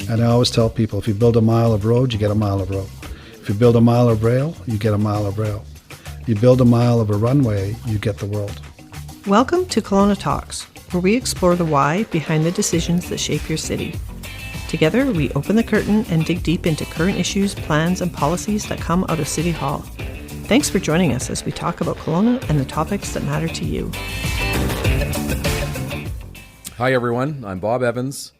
And I always tell people, if you build a mile of road, you get a mile of road. If you build a mile of rail, you get a mile of rail. You build a mile of a runway, you get the world. Welcome to Kelowna Talks, where we explore the why behind the decisions that shape your city. Together, we open the curtain and dig deep into current issues, plans, and policies that come out of City Hall. Thanks for joining us as we talk about Kelowna and the topics that matter to you. Hi everyone, I'm Bob Evans,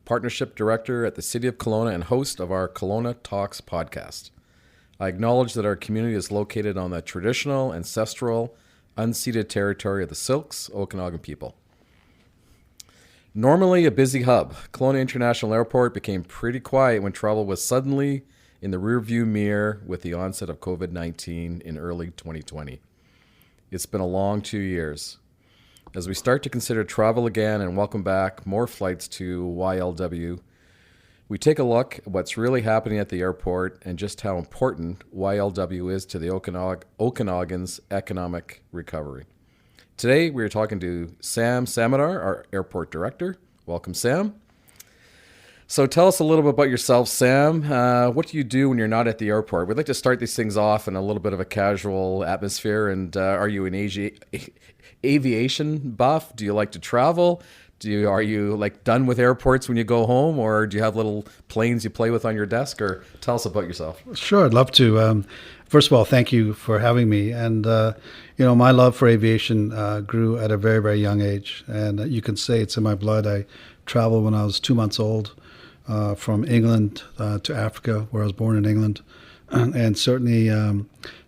Partnership Director at the City of Kelowna and host of our Kelowna Talks podcast. I acknowledge that our community is located on the traditional, ancestral, unceded territory of the Syilx, Okanagan people. Normally a busy hub, Kelowna International Airport became pretty quiet when travel was suddenly in the rearview mirror with the onset of COVID-19 in early 2020. It's been a long 2 years. As we start to consider travel again and welcome back more flights to YLW, we take a look at what's really happening at the airport and just how important YLW is to the Okanagan's economic recovery. Today, we are talking to Sam Samaddar, our airport director. Welcome, Sam. So tell us a little bit about yourself, Sam. What do you do when you're not at the airport? We'd like to start these things off in a little bit of a casual atmosphere. And are you an aviation buff? Do you like to travel? Are you like done with airports when you go home, or do you have little planes you play with on your desk? Or tell us about yourself. Sure, I'd love to. First of all, thank you for having me. And my love for aviation grew at a very, very young age, and you can say it's in my blood. I traveled when I was 2 months old from England to Africa, where I was born in England, and certainly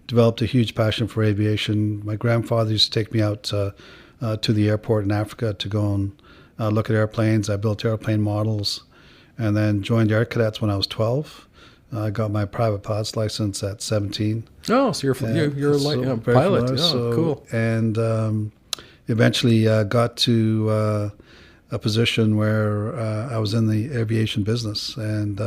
developed a huge passion for aviation. My grandfather used to take me out to the airport in Africa to go and look at airplanes. I built airplane models, and then joined Air Cadets when I was 12. I got my private pilot's license at 17. Oh, so you're a pilot. Cool. And eventually got to a position where I was in the aviation business, and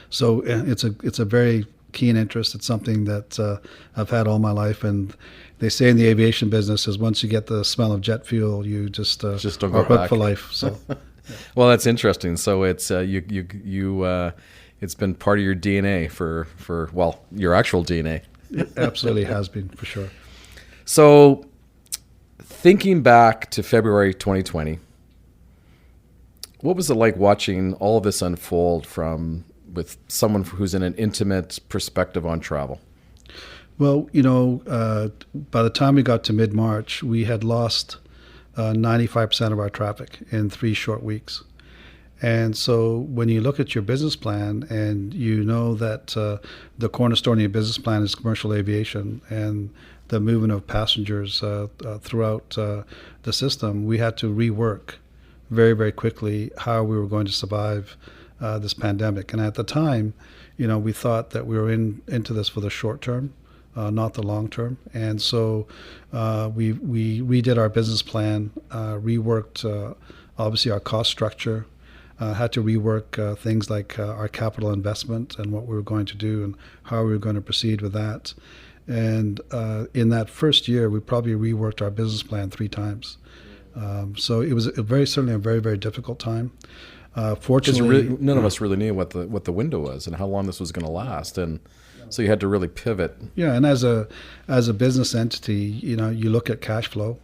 so it's a very keen interest. It's something that I've had all my life, and they say in the aviation business is once you get the smell of jet fuel, you just don't go back for life. So, well, that's interesting. So it's it's been part of your DNA for your actual DNA. It absolutely has been, for sure. So, thinking back to February 2020, what was it like watching all of this unfold with someone who's in an intimate perspective on travel? Well, by the time we got to mid-March, we had lost 95% of our traffic in 3 short weeks. And so when you look at your business plan and you know that the cornerstone of your business plan is commercial aviation and the movement of passengers throughout the system, we had to rework very, very quickly how we were going to survive this pandemic. And at the time, we thought that we were into this for the short term, not the long term. And so we redid our business plan, reworked obviously our cost structure, had to rework things like our capital investment and what we were going to do and how we were going to proceed with that. And in that first year, we probably reworked our business plan 3 times. So it was certainly a very, very difficult time. Fortunately, none of us really knew what the window was and how long this was going to last, and so you had to really pivot. Yeah, and as a business entity, you look at cash flow.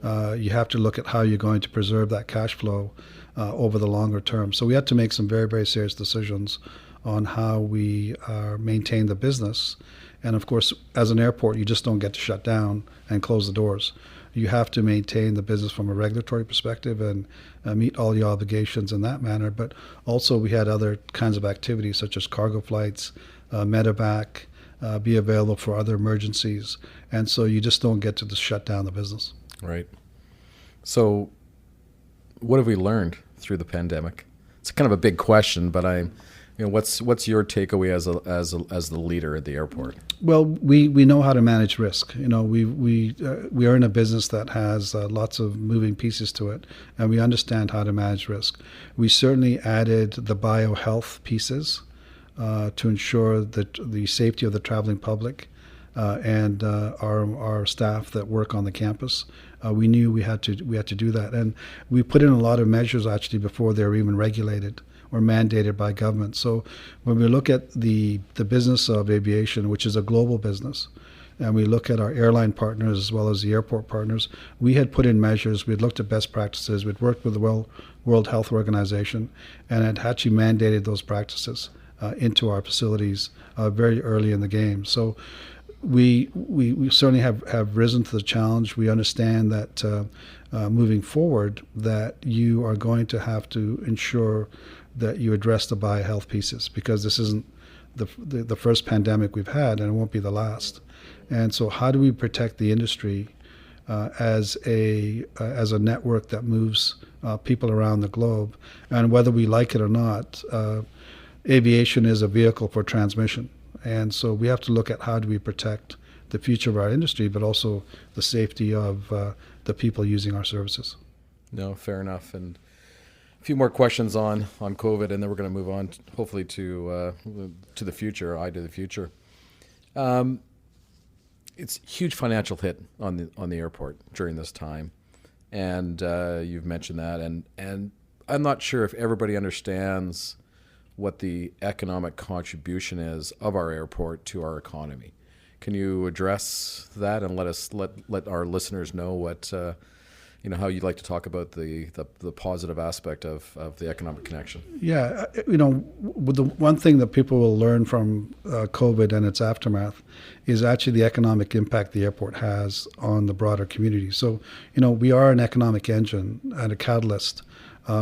You have to look at how you're going to preserve that cash flow over the longer term. So we had to make some very, very serious decisions on how we maintain the business. And of course, as an airport, you just don't get to shut down and close the doors. You have to maintain the business from a regulatory perspective and meet all the obligations in that manner. But also we had other kinds of activities such as cargo flights, medevac, be available for other emergencies. And so you just don't get to just shut down the business. Right. So what have we learned through the pandemic? It's kind of a big question, but what's your takeaway as the leader at the airport? Well, we know how to manage risk. We are in a business that has lots of moving pieces to it, and we understand how to manage risk. We certainly added the biohealth pieces to ensure that the safety of the traveling public and our staff that work on the campus. We knew we had to do that, and we put in a lot of measures actually before they were even regulated or mandated by government. So when we look at the business of aviation, which is a global business, and we look at our airline partners as well as the airport partners, we had put in measures. We'd looked at best practices. We'd worked with the World Health Organization, and had actually mandated those practices into our facilities very early in the game. So we certainly have risen to the challenge. We understand that moving forward, that you are going to have to ensure that you address the biohealth pieces, because this isn't the first pandemic we've had, and it won't be the last. And so how do we protect the industry as a network that moves people around the globe? And whether we like it or not, aviation is a vehicle for transmission. And so we have to look at how do we protect the future of our industry, but also the safety of the people using our services. No, fair enough. And a few more questions on COVID, and then we're going to move on, hopefully, to the future, eye to the future. It's a huge financial hit on the airport during this time, and you've mentioned that, and I'm not sure if everybody understands what the economic contribution is of our airport to our economy. Can you address that and let our listeners know what how you'd like to talk about the positive aspect of the economic connection? Yeah, the one thing that people will learn from COVID and its aftermath is actually the economic impact the airport has on the broader community. So, we are an economic engine and a catalyst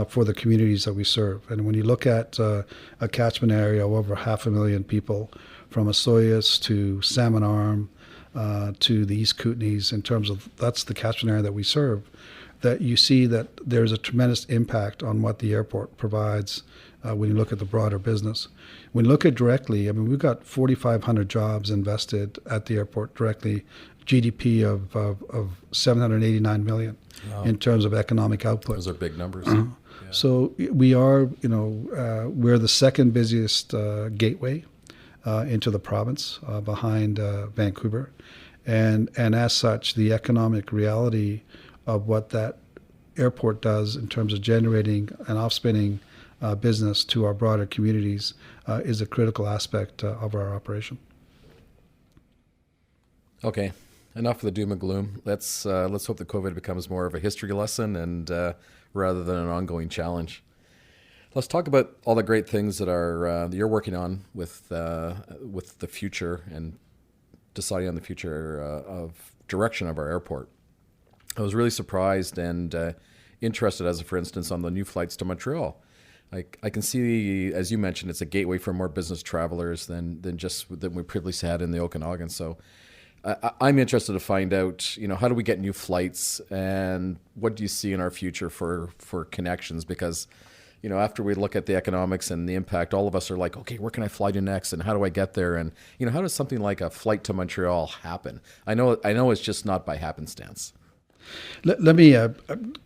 for the communities that we serve. And when you look at a catchment area of over 500,000 people, from Osoyoos to Salmon Arm to the East Kootenays, in terms of that's the catchment area that we serve, that you see that there's a tremendous impact on what the airport provides when you look at the broader business. When you look at directly, we've got 4,500 jobs invested at the airport directly, GDP of 789 million. Wow. In terms of economic output. Those are big numbers. Yeah. So we are, we're the second busiest gateway into the province behind Vancouver. And as such, the economic reality of what that airport does in terms of generating and off-spinning business to our broader communities is a critical aspect of our operation. Okay, enough of the doom and gloom. Let's hope that COVID becomes more of a history lesson and rather than an ongoing challenge. Let's talk about all the great things that you're working on with the future and deciding on the future of direction of our airport. I was really surprised and interested, as for instance, on the new flights to Montreal. I can see, as you mentioned, it's a gateway for more business travelers than we previously had in the Okanagan. So I'm interested to find out, how do we get new flights and what do you see in our future for connections? Because, after we look at the economics and the impact, all of us are like, okay, where can I fly to next and how do I get there? And, how does something like a flight to Montreal happen? I know it's just not by happenstance. Let me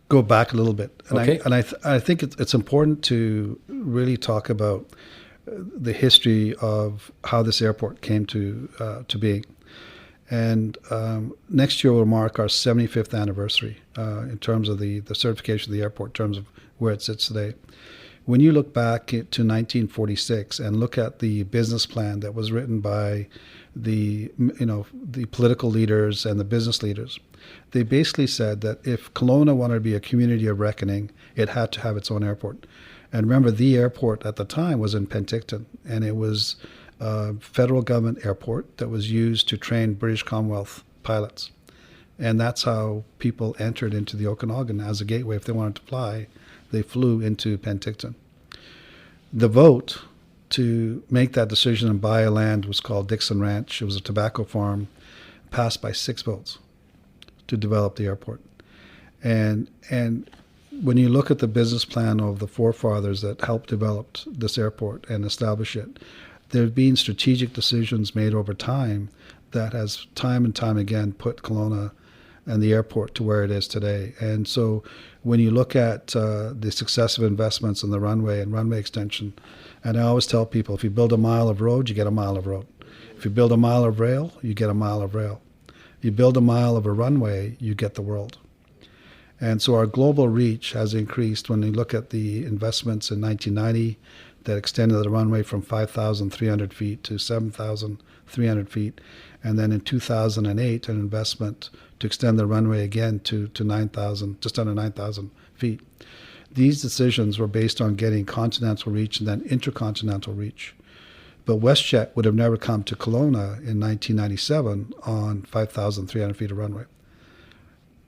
go back a little bit. And okay. I think it's important to really talk about the history of how this airport came to being. And next year will mark our 75th anniversary in terms of the certification of the airport, in terms of where it sits today. When you look back to 1946 and look at the business plan that was written by the political leaders and the business leaders, they basically said that if Kelowna wanted to be a community of reckoning, it had to have its own airport. And remember, the airport at the time was in Penticton, and it was a federal government airport that was used to train British Commonwealth pilots. And that's how people entered into the Okanagan as a gateway. If they wanted to fly, they flew into Penticton. The vote to make that decision and buy a land was called Dixon Ranch. It was a tobacco farm, passed by 6 votes to develop the airport. And when you look at the business plan of the forefathers that helped develop this airport and establish it, there have been strategic decisions made over time that has time and time again put Kelowna and the airport to where it is today. And so when you look at the successive investments in the runway and runway extension, and I always tell people, if you build a mile of road, you get a mile of road. If you build a mile of rail, you get a mile of rail. You build a mile of a runway, you get the world. And so our global reach has increased when you look at the investments in 1990 that extended the runway from 5,300 feet to 7,300 feet. And then in 2008, an investment to extend the runway again to 9,000, just under 9,000 feet. These decisions were based on getting continental reach and then intercontinental reach. But WestJet would have never come to Kelowna in 1997 on 5,300 feet of runway.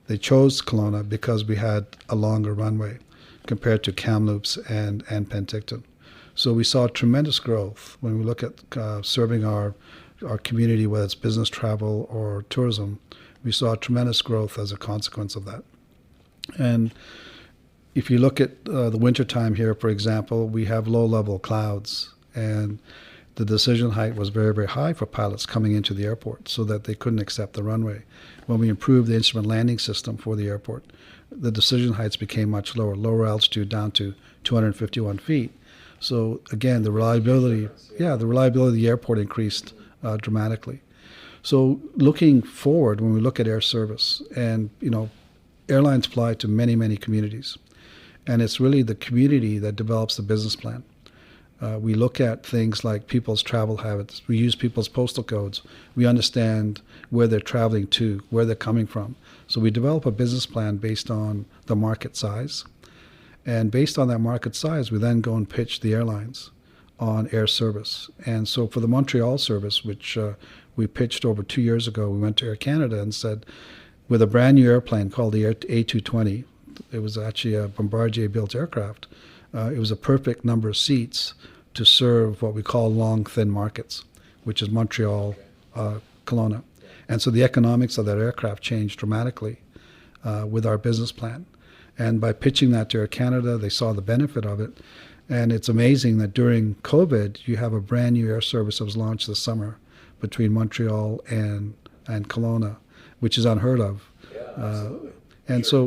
They chose Kelowna because we had a longer runway compared to Kamloops and Penticton. So we saw tremendous growth when we look at serving our community, whether it's business travel or tourism. We saw tremendous growth as a consequence of that. And if you look at the wintertime here, for example, we have low-level clouds, and the decision height was very, very high for pilots coming into the airport so that they couldn't accept the runway. When we improved the instrument landing system for the airport, the decision heights became much lower altitude down to 251 feet. So again, the reliability of the airport increased dramatically. So looking forward, when we look at air service, and airlines fly to many, many communities, and it's really the community that develops the business plan. We look at things like people's travel habits. We use people's postal codes. We understand where they're traveling to, where they're coming from. So we develop a business plan based on the market size. And based on that market size, we then go and pitch the airlines on air service. And so for the Montreal service, which we pitched over 2 years ago, we went to Air Canada and said, with a brand new airplane called the A220, it was actually a Bombardier-built aircraft. It was a perfect number of seats to serve what we call long, thin markets, which is Montreal, Kelowna. And so the economics of that aircraft changed dramatically with our business plan. And by pitching that to Air Canada, they saw the benefit of it. And it's amazing that during COVID, you have a brand new air service that was launched this summer between Montreal and Kelowna, which is unheard of. And so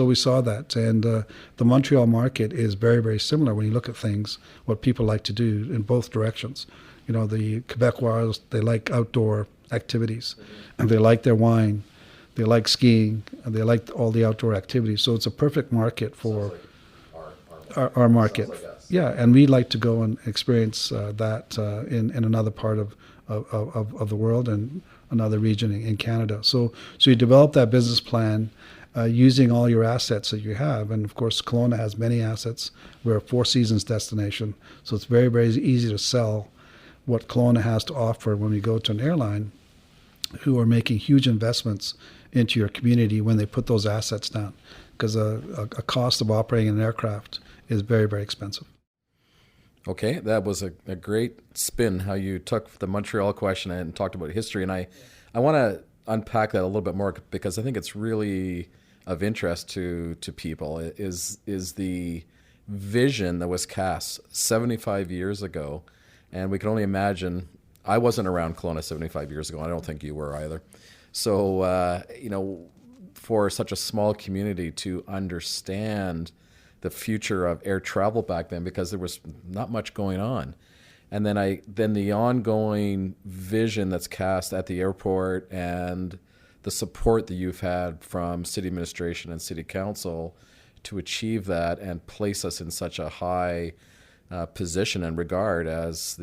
we saw that. And the Montreal market is very, very similar when you look at things, what people like to do in both directions. The Quebecois, they like outdoor activities, and they like their wine, they like skiing, and they like all the outdoor activities. So it's a perfect market for our market. Yeah, and we like to go and experience that in another part of the world and another region in Canada. So you develop that business plan using all your assets that you have. And of course, Kelowna has many assets. We're a Four Seasons destination. So it's very, very easy to sell what Kelowna has to offer when we go to an airline who are making huge investments into your community when they put those assets down. Because a cost of operating an aircraft is very, very expensive. Okay, that was a great spin, how you took the Montreal question and talked about history. And I want to unpack that a little bit more because I think it's really of interest to people, is the vision that was cast 75 years ago. And we can only imagine, I wasn't around Kelowna 75 years ago. I don't think you were either. So, for such a small community to understand the future of air travel back then, because there was not much going on. And then the ongoing vision that's cast at the airport and the support that you've had from city administration and city council to achieve that and place us in such a high position and regard as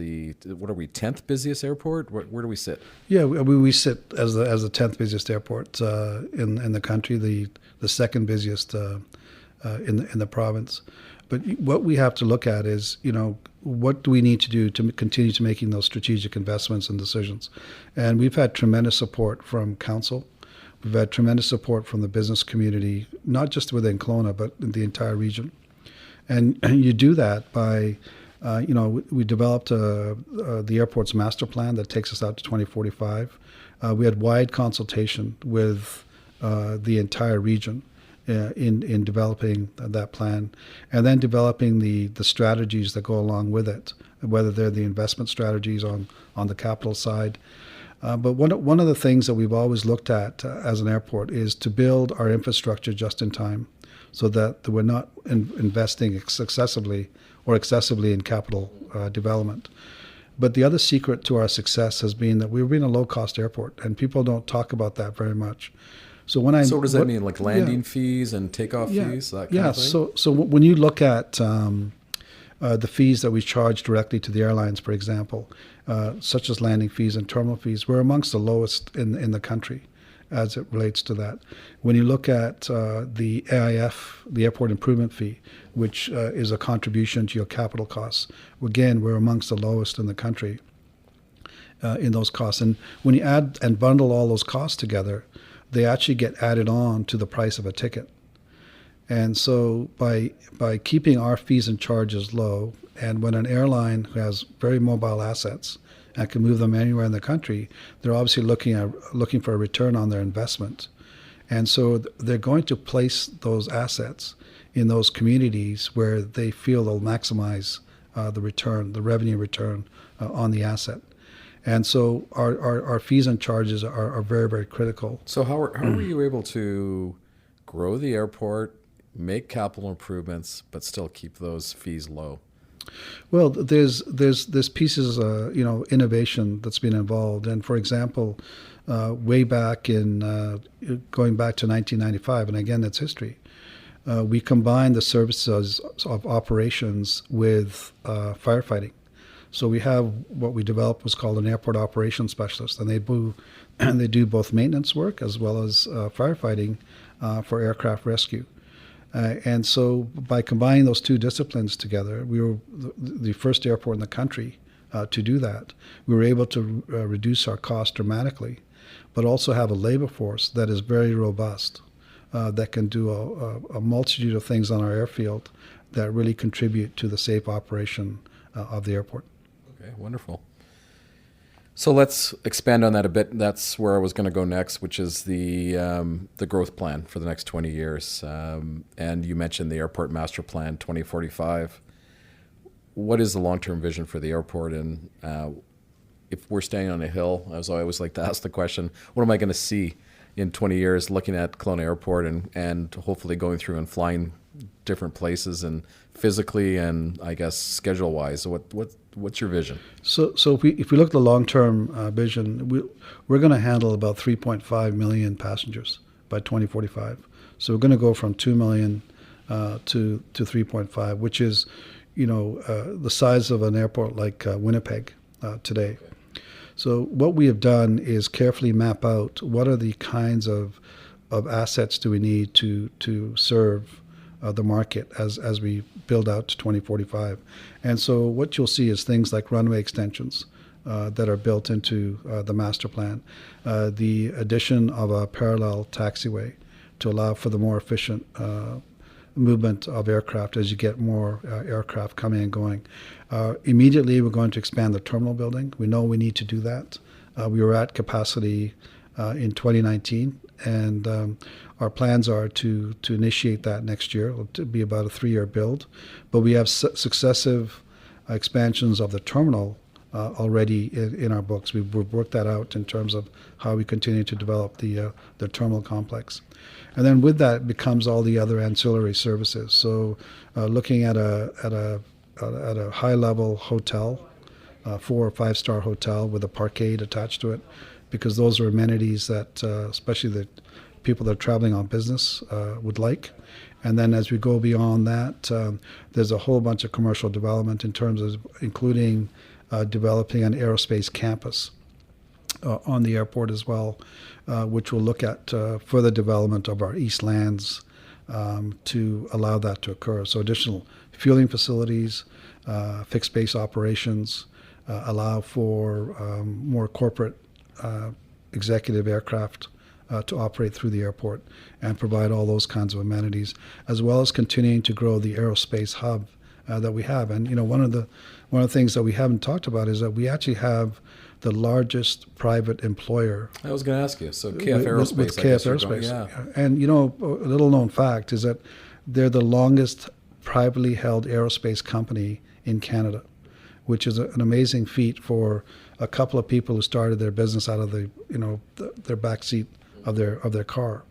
what are we, 10th busiest airport? Where do we sit? Yeah, we sit as the 10th busiest airport in the country, the second busiest in the province. But what we have to look at is, what do we need to do to continue to making those strategic investments and decisions? And we've had tremendous support from council. We've had tremendous support from the business community, not just within Kelowna, but in the entire region. And you do that by, we developed the airport's master plan that takes us out to 2045. We had wide consultation with the entire region in developing that plan, and then developing the strategies that go along with it, whether they're the investment strategies on the capital side. But one of the things that we've always looked at as an airport is to build our infrastructure just in time, so that we're not investing excessively in capital development. But the other secret to our success has been that we've been a low-cost airport, and people don't talk about that very much. So So what does that mean? Like landing fees and takeoff fees, that kind of thing? So when you look at the fees that we charge directly to the airlines, for example, such as landing fees and terminal fees, we're amongst the lowest in the country as it relates to that. When you look at the AIF, the Airport Improvement Fee, which is a contribution to your capital costs, again, we're amongst the lowest in the country in those costs. And when you add and bundle all those costs together, they actually get added on to the price of a ticket. And so by keeping our fees and charges low, and when an airline who has very mobile assets and can move them anywhere in the country, they're obviously looking for a return on their investment. And so they're going to place those assets in those communities where they feel they'll maximize the return, the revenue return on the asset. And so our fees and charges are very, very critical. So how were you able to grow the airport, make capital improvements, but still keep those fees low? Well, there's pieces, innovation that's been involved. And for example, way back going back to 1995, and again, that's history, we combined the services of operations with firefighting. So we have what we developed was called an airport operations specialist, and they do both maintenance work as well as firefighting for aircraft rescue. And so by combining those two disciplines together, we were the first airport in the country to do that. We were able to reduce our costs dramatically, but also have a labor force that is very robust, that can do a multitude of things on our airfield that really contribute to the safe operation of the airport. Okay, wonderful. So let's expand on that a bit. That's where I was going to go next, which is the growth plan for the next 20 years. And you mentioned the Airport Master Plan 2045. What is the long-term vision for the airport? And if we're standing on a hill, as I always like to ask the question, what am I going to see in 20 years looking at Kelowna Airport and hopefully going through and flying different places and physically and I guess schedule-wise? What's your vision? So if we look at the long-term vision, we're going to handle about 3.5 million passengers by 2045. So we're going to go from 2 million to 3.5, which is, the size of an airport like Winnipeg today. Okay. So what we have done is carefully map out what are the kinds of assets do we need to serve the market as we build out to 2045. And so what you'll see is things like runway extensions that are built into the master plan, the addition of a parallel taxiway to allow for the more efficient movement of aircraft as you get more aircraft coming and going. Immediately, we're going to expand the terminal building. We know we need to do that. We were at capacity in 2019, and our plans are to initiate that next year. It'll be about a 3-year build, but we have successive expansions of the terminal already in our books. We've worked that out in terms of how we continue to develop the terminal complex. And then with that becomes all the other ancillary services. So looking at a high-level hotel, 4 or 5-star hotel with a parkade attached to it, because those are amenities that especially the people that are traveling on business would like. And then as we go beyond that, there's a whole bunch of commercial development in terms of including developing an aerospace campus on the airport as well, which will look at further development of our east lands to allow that to occur. So additional fueling facilities, fixed base operations, allow for more corporate executive aircraft to operate through the airport and provide all those kinds of amenities, as well as continuing to grow the aerospace hub that we have. And one of the things that we haven't talked about is that we actually have the largest private employer. I was going to ask you. So KF Aerospace. With KF Aerospace. Yeah. And a little known fact is that they're the longest privately held aerospace company in Canada, which is an amazing feat for a couple of people who started their business out of their back seat of their car.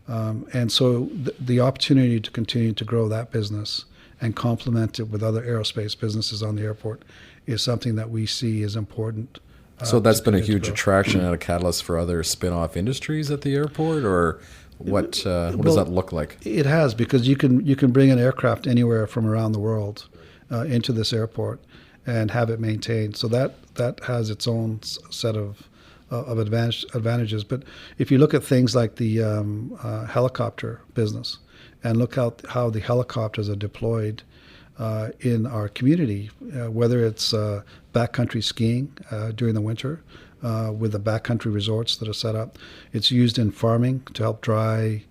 And so the opportunity to continue to grow that business and complement it with other aerospace businesses on the airport is something that we see is important. So that's been a huge grow. attraction and a catalyst for other spin-off industries at the airport, or what does that look like? It has, because you can bring an aircraft anywhere from around the world into this airport and have it maintained. So that has its own set of advantages. But if you look at things like the helicopter business and look how the helicopters are deployed in our community, whether it's backcountry skiing during the winter with the backcountry resorts that are set up. It's used in farming to help dry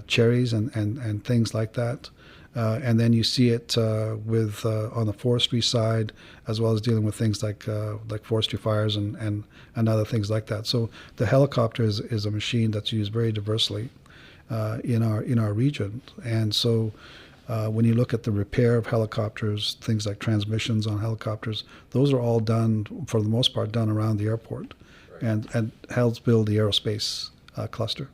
cherries and things like that. And then you see it with on the forestry side, as well as dealing with things like forestry fires and other things like that. So the helicopter is a machine that's used very diversely in our region. And so when you look at the repair of helicopters, things like transmissions on helicopters, those are all done, for the most part, done around the airport, and helps build the aerospace cluster.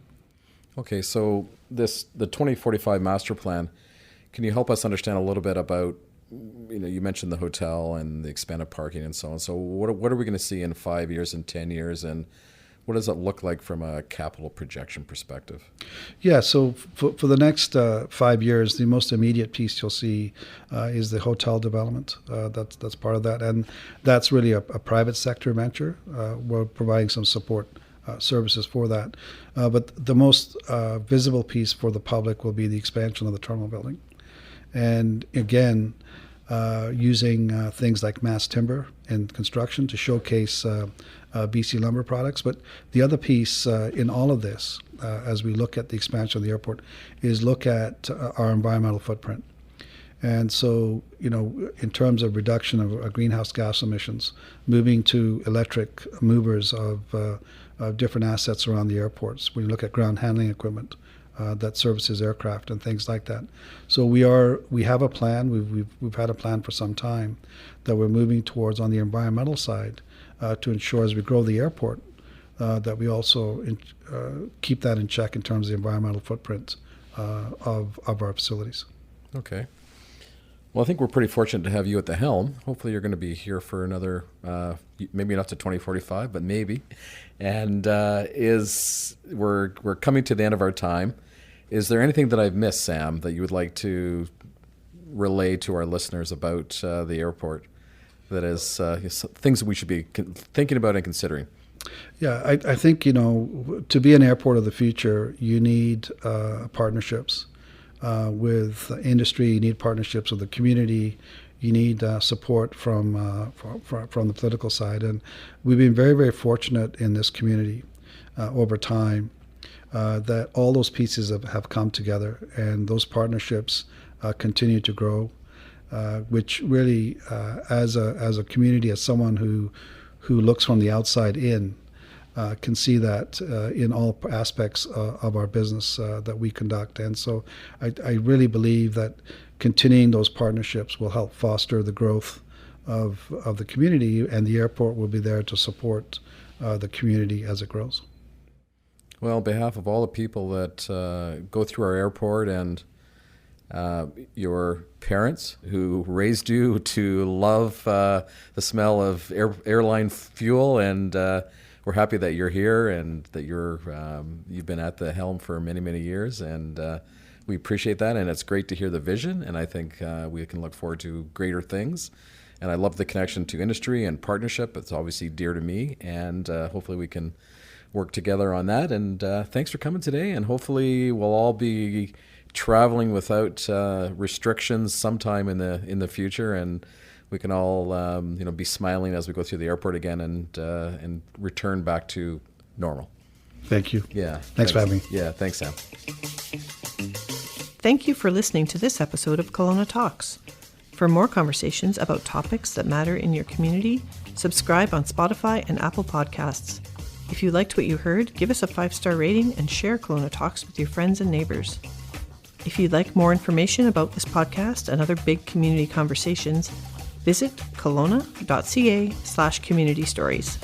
Okay, so the 2045 master plan, can you help us understand a little bit about, you mentioned the hotel and the expanded parking and so on. So what are we going to see in 5 years and 10 years, and what does it look like from a capital projection perspective? Yeah, so for the next 5 years, the most immediate piece you'll see is the hotel development. That's part of that, and that's really a private sector venture. We're providing some support services for that. But the most visible piece for the public will be the expansion of the terminal building. And again, using things like mass timber in construction to showcase BC lumber products. But the other piece in all of this, as we look at the expansion of the airport, is look at our environmental footprint. And so, in terms of reduction of greenhouse gas emissions, moving to electric movers of different assets around the airports, when you look at ground handling equipment that services aircraft and things like that. So we have a plan. We've had a plan for some time that we're moving towards on the environmental side to ensure, as we grow the airport, that we also keep that in check in terms of the environmental footprint of our facilities. Okay. Well, I think we're pretty fortunate to have you at the helm. Hopefully you're going to be here for another, maybe not to 2045, but maybe. And we're coming to the end of our time. Is there anything that I've missed, Sam, that you would like to relay to our listeners about the airport that is things that we should be thinking about and considering? Yeah, I think, to be an airport of the future, you need partnerships with industry, you need partnerships with the community, you need support from the political side. And we've been very, very fortunate in this community over time that all those pieces have come together, and those partnerships continue to grow, which really, as a community, as someone who looks from the outside in, can see that in all aspects of our business that we conduct. And so I really believe that continuing those partnerships will help foster the growth of the community, and the airport will be there to support the community as it grows. Well, on behalf of all the people that go through our airport and your parents who raised you to love the smell of airline fuel, and we're happy that you're here and that you've been at the helm for many, many years, and we appreciate that. And it's great to hear the vision, and I think we can look forward to greater things. And I love the connection to industry and partnership. It's obviously dear to me, and hopefully we can work together on that. And thanks for coming today, and hopefully we'll all be traveling without restrictions sometime in the future, and we can all be smiling as we go through the airport again and return back to normal. Thank you. Yeah. Thanks for having me. Yeah, thanks, Sam. Thank you for listening to this episode of Kelowna Talks. For more conversations about topics that matter in your community, subscribe on Spotify and Apple Podcasts. If you liked what you heard, give us a 5-star rating and share Kelowna Talks with your friends and neighbors. If you'd like more information about this podcast and other big community conversations, visit kelowna.ca/community stories.